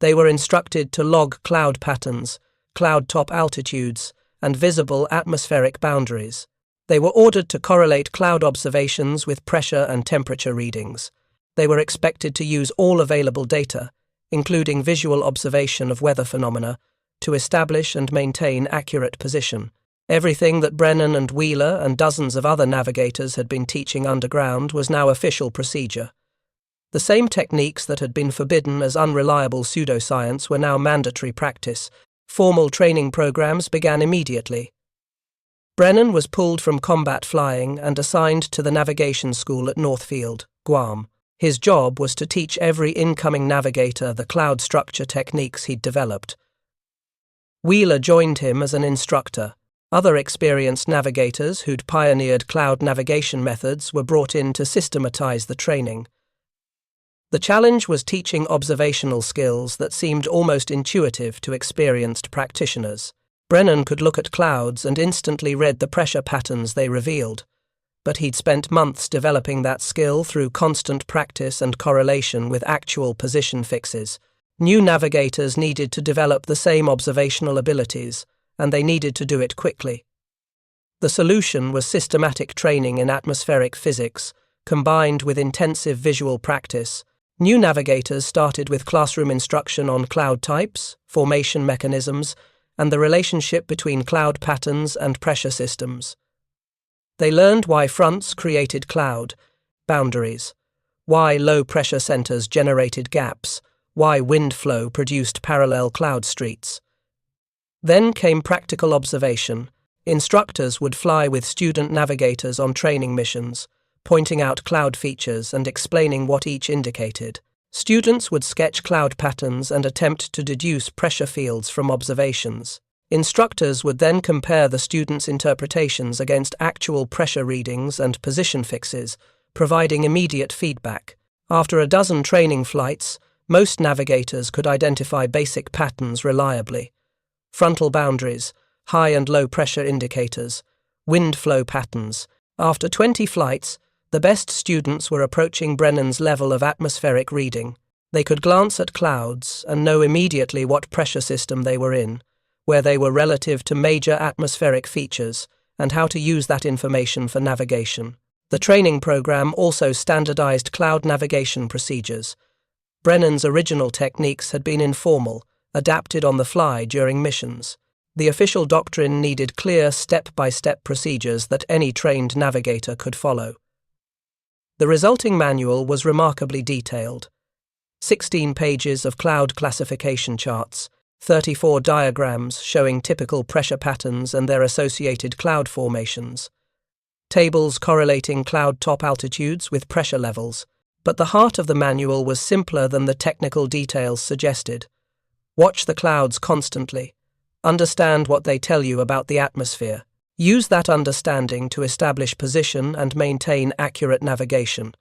They were instructed to log cloud patterns, cloud top altitudes, and visible atmospheric boundaries. They were ordered to correlate cloud observations with pressure and temperature readings. They were expected to use all available data, including visual observation of weather phenomena, to establish and maintain accurate position. Everything that Brennan and Wheeler and dozens of other navigators had been teaching underground was now official procedure. The same techniques that had been forbidden as unreliable pseudoscience were now mandatory practice. Formal training programs began immediately. Brennan was pulled from combat flying and assigned to the navigation school at Northfield, Guam. His job was to teach every incoming navigator the cloud structure techniques he'd developed. Wheeler joined him as an instructor. Other experienced navigators who'd pioneered cloud navigation methods were brought in to systematize the training. The challenge was teaching observational skills that seemed almost intuitive to experienced practitioners. Brennan could look at clouds and instantly read the pressure patterns they revealed, but he'd spent months developing that skill through constant practice and correlation with actual position fixes. New navigators needed to develop the same observational abilities, and they needed to do it quickly. The solution was systematic training in atmospheric physics, combined with intensive visual practice. New navigators started with classroom instruction on cloud types, formation mechanisms, and the relationship between cloud patterns and pressure systems. They learned why fronts created cloud boundaries, why low-pressure centers generated gaps, why wind flow produced parallel cloud streets. Then came practical observation. Instructors would fly with student navigators on training missions, pointing out cloud features and explaining what each indicated. Students would sketch cloud patterns and attempt to deduce pressure fields from observations. Instructors would then compare the students' interpretations against actual pressure readings and position fixes, providing immediate feedback. After a dozen training flights, most navigators could identify basic patterns reliably. Frontal boundaries, high and low pressure indicators, wind flow patterns. After 20 flights, the best students were approaching Brennan's level of atmospheric reading. They could glance at clouds and know immediately what pressure system they were in, where they were relative to major atmospheric features, and how to use that information for navigation. The training program also standardized cloud navigation procedures. Brennan's original techniques had been informal, adapted on the fly during missions. The official doctrine needed clear step-by-step procedures that any trained navigator could follow. The resulting manual was remarkably detailed. 16 pages of cloud classification charts, 34 diagrams showing typical pressure patterns and their associated cloud formations, tables correlating cloud top altitudes with pressure levels. But the heart of the manual was simpler than the technical details suggested. Watch the clouds constantly. Understand what they tell you about the atmosphere. Use that understanding to establish position and maintain accurate navigation.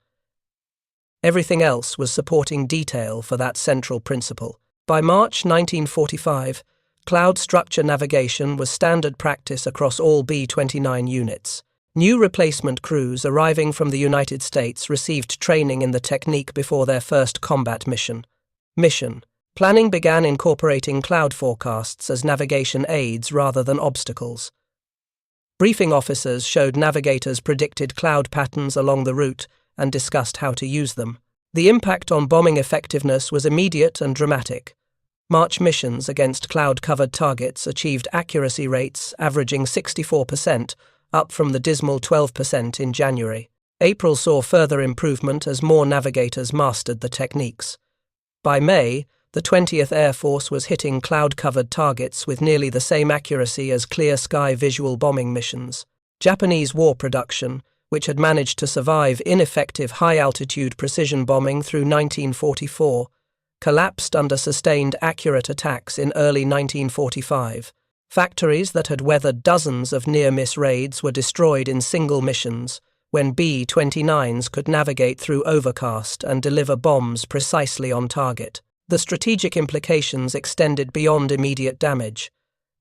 Everything else was supporting detail for that central principle. By March 1945, cloud structure navigation was standard practice across all B-29 units. New replacement crews arriving from the United States received training in the technique before their first combat mission. Planning began incorporating cloud forecasts as navigation aids rather than obstacles. Briefing officers showed navigators predicted cloud patterns along the route and discussed how to use them. The impact on bombing effectiveness was immediate and dramatic. March missions against cloud-covered targets achieved accuracy rates averaging 64%, up from the dismal 12% in January. April saw further improvement as more navigators mastered the techniques. By May, the 20th Air Force was hitting cloud-covered targets with nearly the same accuracy as clear-sky visual bombing missions. Japanese war production, which had managed to survive ineffective high-altitude precision bombing through 1944, collapsed under sustained accurate attacks in early 1945. Factories that had weathered dozens of near-miss raids were destroyed in single missions, when B-29s could navigate through Overcast and deliver bombs precisely on target. The strategic implications extended beyond immediate damage.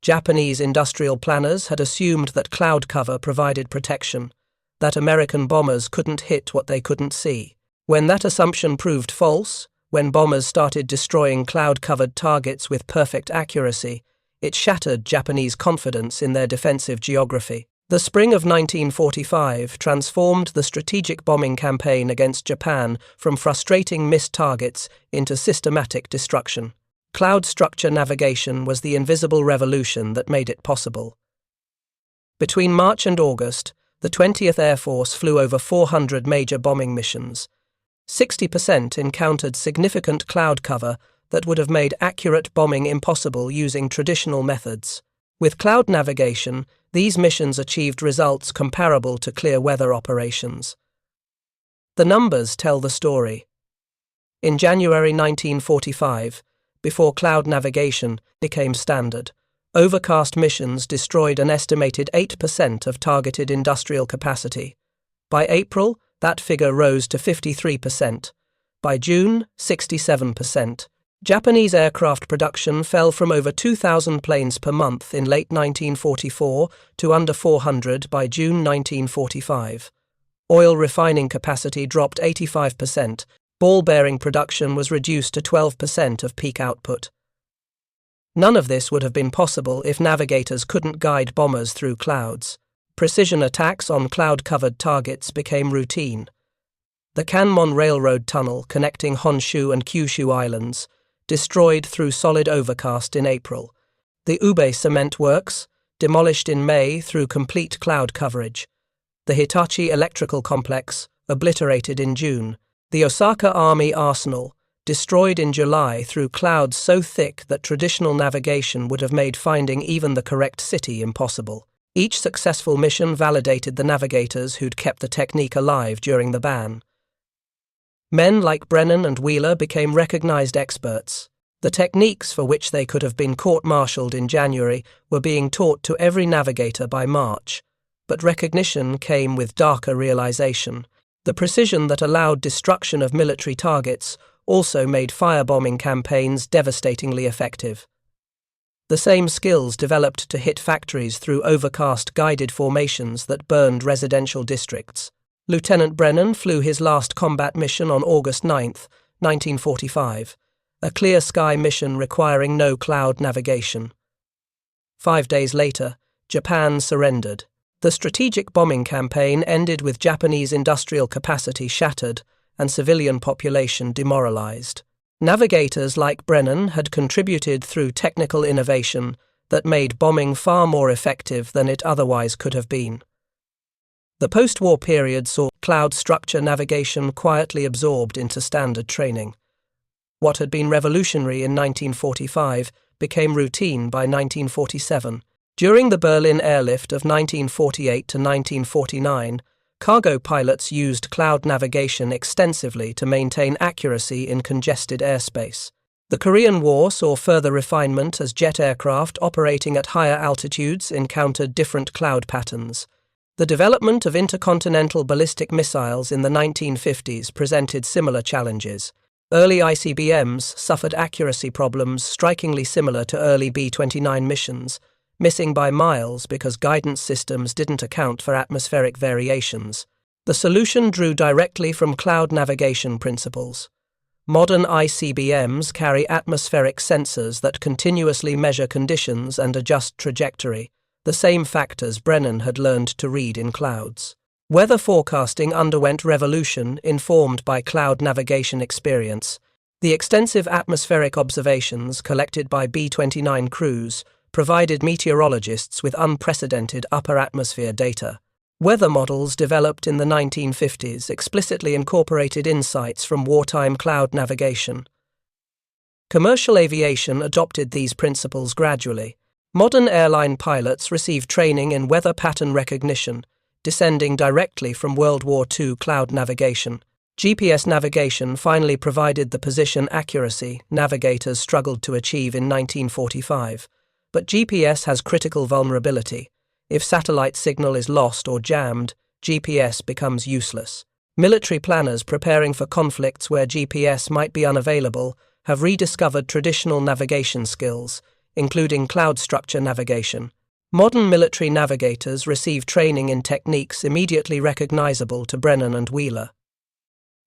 Japanese industrial planners had assumed that cloud cover provided protection, that American bombers couldn't hit what they couldn't see. When that assumption proved false, when bombers started destroying cloud-covered targets with perfect accuracy, it shattered Japanese confidence in their defensive geography. The spring of 1945 transformed the strategic bombing campaign against Japan from frustrating missed targets into systematic destruction. Cloud structure navigation was the invisible revolution that made it possible. Between March and August, the 20th Air Force flew over 400 major bombing missions. 60% encountered significant cloud cover that would have made accurate bombing impossible using traditional methods. With cloud navigation, these missions achieved results comparable to clear weather operations. The numbers tell the story. In January 1945, before cloud navigation became standard, Overcast missions destroyed an estimated 8% of targeted industrial capacity. By April, that figure rose to 53%. By June, 67%. Japanese aircraft production fell from over 2,000 planes per month in late 1944 to under 400 by June 1945. Oil refining capacity dropped 85%. Ball bearing production was reduced to 12% of peak output. None of this would have been possible if navigators couldn't guide bombers through clouds. Precision attacks on cloud-covered targets became routine. The Kanmon Railroad Tunnel connecting Honshu and Kyushu Islands, destroyed through solid overcast in April. The Ube Cement Works, demolished in May through complete cloud coverage. The Hitachi Electrical Complex, obliterated in June. The Osaka Army Arsenal, destroyed in July through clouds so thick that traditional navigation would have made finding even the correct city impossible. Each successful mission validated the navigators who'd kept the technique alive during the ban. Men like Brennan and Wheeler became recognized experts. The techniques for which they could have been court-martialed in January were being taught to every navigator by March, but recognition came with darker realization. The precision that allowed destruction of military targets also made firebombing campaigns devastatingly effective. The same skills developed to hit factories through overcast guided formations that burned residential districts. Lieutenant Brennan flew his last combat mission on August 9, 1945, a clear sky mission requiring no cloud navigation. 5 days later, Japan surrendered. The strategic bombing campaign ended with Japanese industrial capacity shattered and civilian population demoralized. Navigators like Brennan had contributed through technical innovation that made bombing far more effective than it otherwise could have been. The post-war period saw cloud structure navigation quietly absorbed into standard training. What had been revolutionary in 1945 became routine by 1947. During the Berlin airlift of 1948 to 1949, cargo pilots used cloud navigation extensively to maintain accuracy in congested airspace. The Korean War saw further refinement as jet aircraft operating at higher altitudes encountered different cloud patterns. The development of intercontinental ballistic missiles in the 1950s presented similar challenges. Early ICBMs suffered accuracy problems strikingly similar to early B-29 missions, missing by miles because guidance systems didn't account for atmospheric variations. The solution drew directly from cloud navigation principles. Modern ICBMs carry atmospheric sensors that continuously measure conditions and adjust trajectory, the same factors Brennan had learned to read in clouds. Weather forecasting underwent revolution informed by cloud navigation experience. The extensive atmospheric observations collected by B-29 crews provided meteorologists with unprecedented upper atmosphere data. Weather models developed in the 1950s explicitly incorporated insights from wartime cloud navigation. Commercial aviation adopted these principles gradually. Modern airline pilots received training in weather pattern recognition, descending directly from World War II cloud navigation. GPS navigation finally provided the position accuracy navigators struggled to achieve in 1945. But GPS has critical vulnerability. If satellite signal is lost or jammed, GPS becomes useless. Military planners preparing for conflicts where GPS might be unavailable have rediscovered traditional navigation skills, including cloud structure navigation. Modern military navigators receive training in techniques immediately recognizable to Brennan and Wheeler.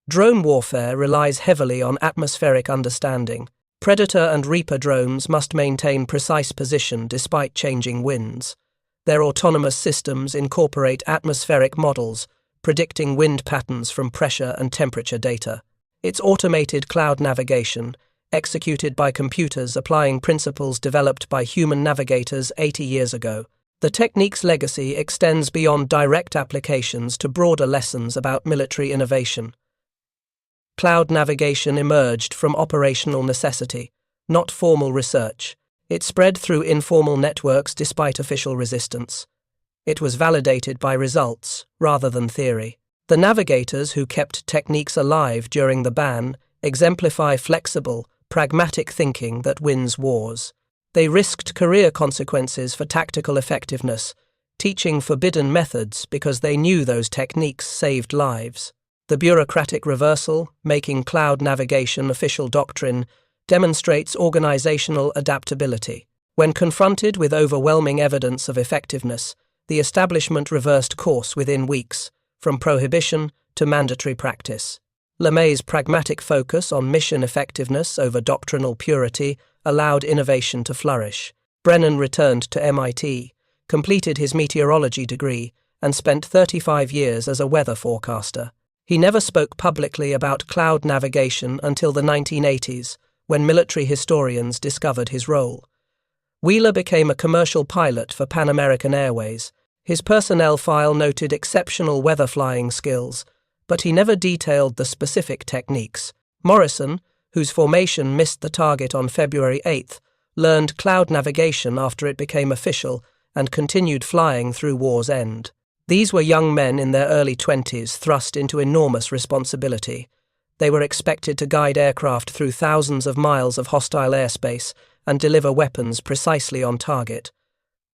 Drone warfare relies heavily on atmospheric understanding. Predator and Reaper drones must maintain precise position despite changing winds. Their autonomous systems incorporate atmospheric models, predicting wind patterns from pressure and temperature data. It's automated cloud navigation, executed by computers applying principles developed by human navigators 80 years ago. The technique's legacy extends beyond direct applications to broader lessons about military innovation. Cloud navigation emerged from operational necessity, not formal research. It spread through informal networks despite official resistance. It was validated by results, rather than theory. The navigators who kept techniques alive during the ban exemplify flexible, pragmatic thinking that wins wars. They risked career consequences for tactical effectiveness, teaching forbidden methods because they knew those techniques saved lives. The bureaucratic reversal, making cloud navigation official doctrine, demonstrates organizational adaptability. When confronted with overwhelming evidence of effectiveness, the establishment reversed course within weeks, from prohibition to mandatory practice. LeMay's pragmatic focus on mission effectiveness over doctrinal purity allowed innovation to flourish. Brennan returned to MIT, completed his meteorology degree, and spent 35 years as a weather forecaster. He never spoke publicly about cloud navigation until the 1980s, when military historians discovered his role. Wheeler became a commercial pilot for Pan American Airways. His personnel file noted exceptional weather flying skills, but he never detailed the specific techniques. Morrison, whose formation missed the target on February 8th, learned cloud navigation after it became official and continued flying through war's end. These were young men in their early 20s thrust into enormous responsibility. They were expected to guide aircraft through thousands of miles of hostile airspace and deliver weapons precisely on target.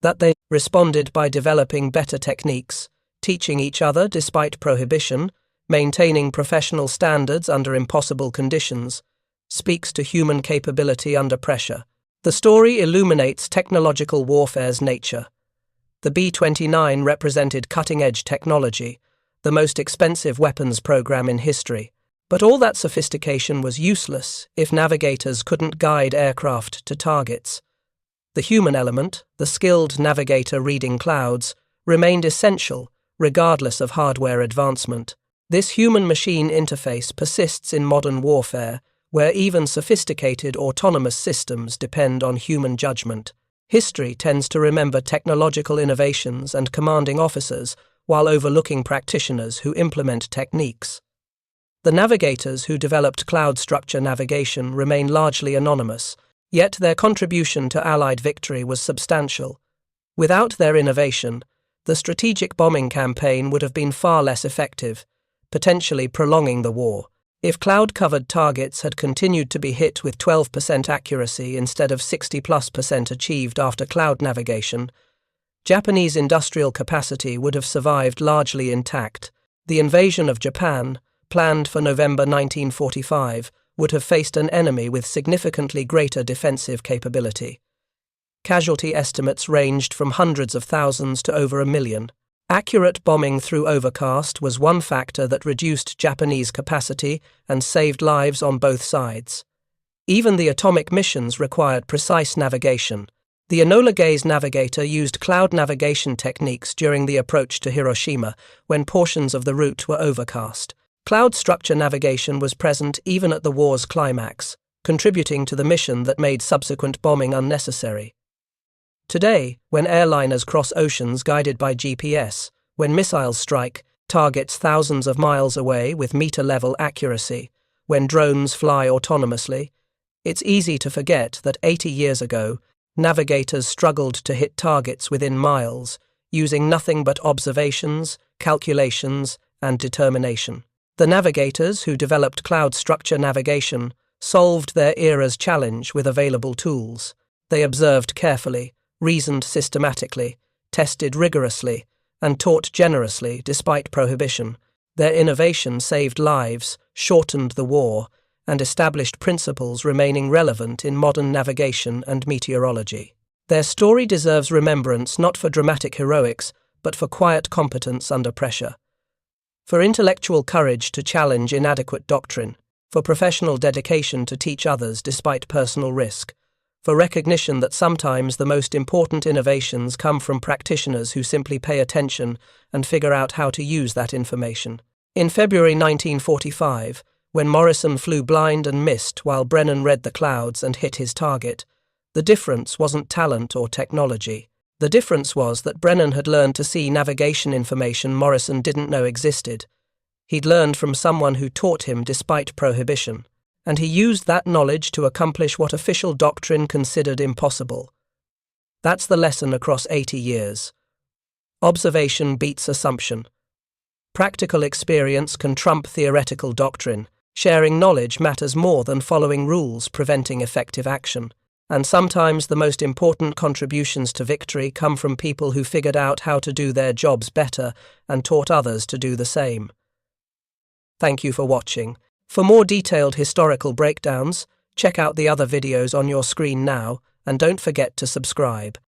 That they responded by developing better techniques, teaching each other despite prohibition, maintaining professional standards under impossible conditions, speaks to human capability under pressure. The story illuminates technological warfare's nature. The B-29 represented cutting-edge technology, the most expensive weapons program in history. But all that sophistication was useless if navigators couldn't guide aircraft to targets. The human element, the skilled navigator reading clouds, remained essential regardless of hardware advancement. This human-machine interface persists in modern warfare, where even sophisticated autonomous systems depend on human judgment. History tends to remember technological innovations and commanding officers while overlooking practitioners who implement techniques. The navigators who developed cloud structure navigation remain largely anonymous, yet their contribution to Allied victory was substantial. Without their innovation, the strategic bombing campaign would have been far less effective, potentially prolonging the war. If cloud-covered targets had continued to be hit with 12% accuracy instead of 60+% achieved after cloud navigation, Japanese industrial capacity would have survived largely intact. The invasion of Japan, planned for November 1945, would have faced an enemy with significantly greater defensive capability. Casualty estimates ranged from hundreds of thousands to over 1 million. Accurate bombing through Overcast was one factor that reduced Japanese capacity and saved lives on both sides. Even the atomic missions required precise navigation. The Enola Gay's Navigator used cloud navigation techniques during the approach to Hiroshima when portions of the route were overcast. Cloud structure navigation was present even at the war's climax, contributing to the mission that made subsequent bombing unnecessary. Today, when airliners cross oceans guided by GPS, when missiles strike targets thousands of miles away with meter-level accuracy, when drones fly autonomously, it's easy to forget that 80 years ago, navigators struggled to hit targets within miles, using nothing but observations, calculations, and determination. The navigators who developed cloud structure navigation solved their era's challenge with available tools. They observed carefully, reasoned systematically, tested rigorously, and taught generously despite prohibition. Their innovation saved lives, shortened the war, and established principles remaining relevant in modern navigation and meteorology. Their story deserves remembrance not for dramatic heroics, but for quiet competence under pressure, for intellectual courage to challenge inadequate doctrine, for professional dedication to teach others despite personal risk, for recognition that sometimes the most important innovations come from practitioners who simply pay attention and figure out how to use that information. In February 1945, when Morrison flew blind and missed while Brennan read the clouds and hit his target, the difference wasn't talent or technology. The difference was that Brennan had learned to see navigation information Morrison didn't know existed. He'd learned from someone who taught him despite prohibition, and he used that knowledge to accomplish what official doctrine considered impossible. That's the lesson across 80 years. Observation beats assumption. Practical experience can trump theoretical doctrine. Sharing knowledge matters more than following rules preventing effective action. And sometimes the most important contributions to victory come from people who figured out how to do their jobs better and taught others to do the same. Thank you for watching. For more detailed historical breakdowns, check out the other videos on your screen now, and don't forget to subscribe.